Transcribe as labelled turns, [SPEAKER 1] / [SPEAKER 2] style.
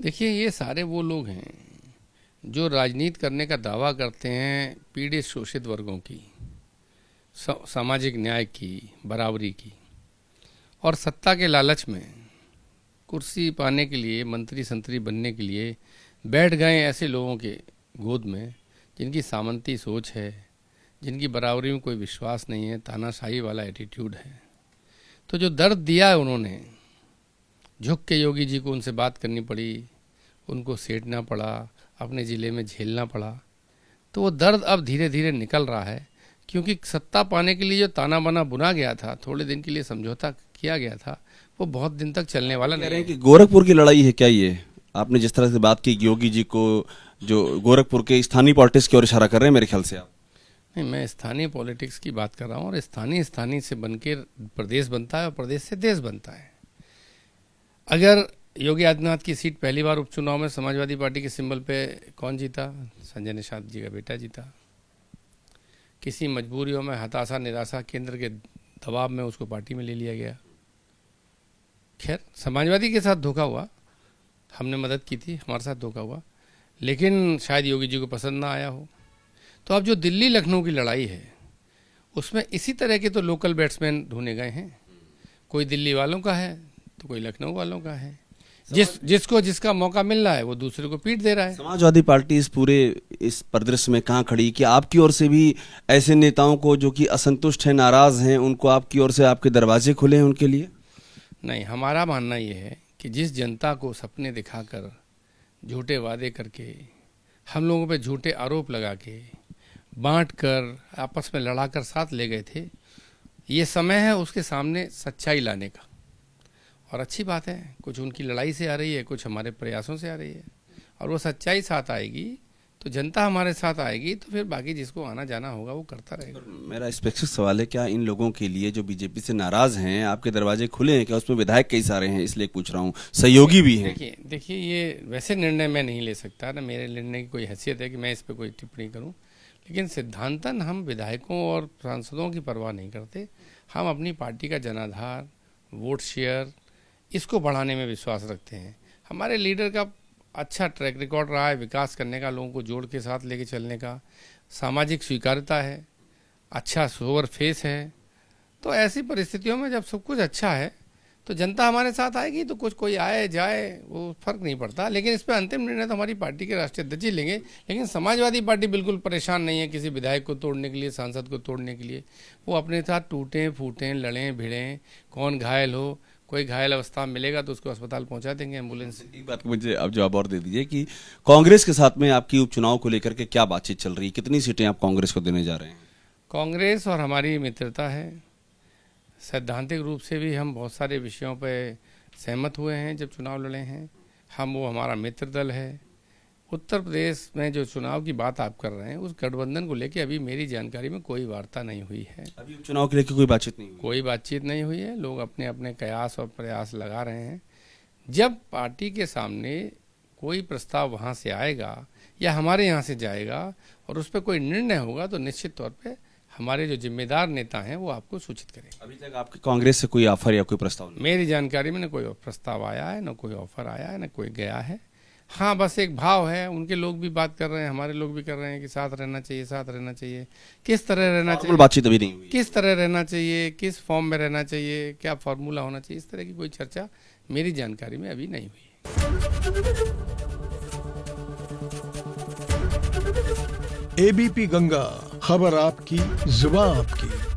[SPEAKER 1] देखिए, ये सारे वो लोग हैं जो राजनीति करने का दावा करते हैं पीड़ित शोषित वर्गों की, सामाजिक न्याय की, बराबरी की, और सत्ता के लालच में कुर्सी पाने के लिए, मंत्री संतरी बनने के लिए बैठ गए ऐसे लोगों के गोद में जिनकी सामंती सोच है, जिनकी बराबरी में कोई विश्वास नहीं है, तानाशाही वाला एटीट्यूड है। तो जो दर्द दिया है उन्होंने, झुक के योगी जी को उनसे बात करनी पड़ी, उनको सेठना पड़ा, अपने ज़िले में झेलना पड़ा। तो वो दर्द अब धीरे धीरे निकल रहा है, क्योंकि सत्ता पाने के लिए जो ताना बाना बुना गया था, थोड़े दिन के लिए समझौता किया गया था, वो बहुत दिन तक चलने वाला नहीं है।
[SPEAKER 2] कि गोरखपुर की लड़ाई है क्या ये? आपने जिस तरह से बात की योगी जी को जो गोरखपुर के स्थानीय पॉलिटिक्स की ओर इशारा कर रहे हैं मेरे ख्याल से आप।
[SPEAKER 1] नहीं, मैं स्थानीय पॉलिटिक्स की बात कर रहा हूँ, और स्थानीय से बनके प्रदेश बनता है और प्रदेश से देश बनता है। अगर योगी आदित्यनाथ की सीट पहली बार उपचुनाव में समाजवादी पार्टी के सिंबल पे कौन जीता? संजय निषाद जी का बेटा जीता। किसी मजबूरियों में, हताशा निराशा, केंद्र के दबाव में उसको पार्टी में ले लिया गया। खैर, समाजवादी के साथ धोखा हुआ, हमने मदद की थी, हमारे साथ धोखा हुआ, लेकिन शायद योगी जी को पसंद ना आया हो। तो अब जो दिल्ली लखनऊ की लड़ाई है, उसमें इसी तरह के तो लोकल बैट्समैन ढूंढे गए हैं। कोई दिल्ली वालों का है तो कोई लखनऊ वालों का है। जिसको जिसका मौका मिल रहा है वो दूसरे को पीट दे रहा है।
[SPEAKER 2] समाजवादी पार्टी इस पूरे इस परिदृश्य में कहाँ खड़ी कि आपकी ओर से भी ऐसे नेताओं को जो कि असंतुष्ट हैं, नाराज हैं, उनको आपकी ओर से आपके दरवाजे खुले हैं उनके लिए?
[SPEAKER 1] नहीं, हमारा मानना ये है कि जिस जनता को सपने दिखाकर, झूठे वादे करके, हम लोगों पे झूठे आरोप लगा के, बांट कर, आपस में लड़ाकर साथ ले गए थे, ये समय है उसके सामने सच्चाई लाने का। और अच्छी बात है, कुछ उनकी लड़ाई से आ रही है, कुछ हमारे प्रयासों से आ रही है, और वो सच्चाई साथ आएगी तो जनता हमारे साथ आएगी, तो फिर बाकी जिसको आना जाना होगा वो करता रहेगा।
[SPEAKER 2] मेरा स्पेसिफिक सवाल है, क्या इन लोगों के लिए जो बीजेपी से नाराज हैं, आपके दरवाजे खुले हैं क्या? उसमें विधायक कई सारे हैं, इसलिए पूछ रहा हूँ, सहयोगी भी हैं।
[SPEAKER 1] देखिए, ये वैसे निर्णय मैं नहीं ले सकता ना, मेरे निर्णय की कोई हैसियत है कि मैं इस पर कोई टिप्पणी करूँ, लेकिन सिद्धांतन हम विधायकों और सांसदों की परवाह नहीं करते। हम अपनी पार्टी का जनाधार, वोट शेयर, इसको बढ़ाने में विश्वास रखते हैं। हमारे लीडर का अच्छा ट्रैक रिकॉर्ड रहा है विकास करने का, लोगों को जोड़ के साथ लेके चलने का, सामाजिक स्वीकार्यता है, अच्छा सोवर फेस है। तो ऐसी परिस्थितियों में जब सब कुछ अच्छा है तो जनता हमारे साथ आएगी, तो कुछ कोई आए जाए वो फर्क नहीं पड़ता। लेकिन इस पर अंतिम निर्णय तो हमारी पार्टी के राष्ट्रीय अध्यक्ष ही लेंगे। लेकिन समाजवादी पार्टी बिल्कुल परेशान नहीं है किसी विधायक को तोड़ने के लिए, सांसद को तोड़ने के लिए। वो अपने साथ टूटें फूटें, लड़ें भिड़ें, कौन घायल हो, कोई घायल अवस्था में मिलेगा तो उसको अस्पताल पहुंचा देंगे एम्बुलेंस से।
[SPEAKER 2] एक बात मुझे अब जवाब और दे दीजिए कि कांग्रेस के साथ में आपकी उपचुनाव को लेकर के क्या बातचीत चल रही है? कितनी सीटें आप कांग्रेस को देने जा रहे हैं?
[SPEAKER 1] कांग्रेस और हमारी मित्रता है, सैद्धांतिक रूप से भी हम बहुत सारे विषयों पर सहमत हुए हैं जब चुनाव लड़े हैं। वो हमारा मित्र दल है। उत्तर प्रदेश में जो चुनाव की बात आप कर रहे हैं, उस गठबंधन को लेकर अभी मेरी जानकारी में कोई वार्ता नहीं हुई है।
[SPEAKER 2] अभी चुनाव के लेकर कोई बातचीत नहीं हुई?
[SPEAKER 1] कोई बातचीत नहीं हुई है। लोग अपने अपने कयास और प्रयास लगा रहे हैं। जब पार्टी के सामने कोई प्रस्ताव वहाँ से आएगा या हमारे यहाँ से जाएगा और उस पर कोई निर्णय होगा तो निश्चित तौर पे हमारे जो जिम्मेदार नेता हैं वो आपको सूचित करेंगे।
[SPEAKER 2] अभी तक आपके कांग्रेस से कोई ऑफर या कोई प्रस्ताव नहीं?
[SPEAKER 1] मेरी जानकारी में न कोई प्रस्ताव आया है, न कोई ऑफर आया है, न कोई गया है। हाँ, बस एक भाव है, उनके लोग भी बात कर रहे हैं, हमारे लोग भी कर रहे हैं कि साथ रहना चाहिए, साथ रहना चाहिए। किस तरह रहना चाहिए,
[SPEAKER 2] बातचीत अभी नहीं हुई।
[SPEAKER 1] किस तरह रहना चाहिए, किस फॉर्म में रहना चाहिए, क्या फॉर्मूला होना चाहिए, इस तरह की कोई चर्चा मेरी जानकारी में अभी नहीं हुई।
[SPEAKER 3] एबीपी गंगा, खबर आपकी, जुबान आपकी।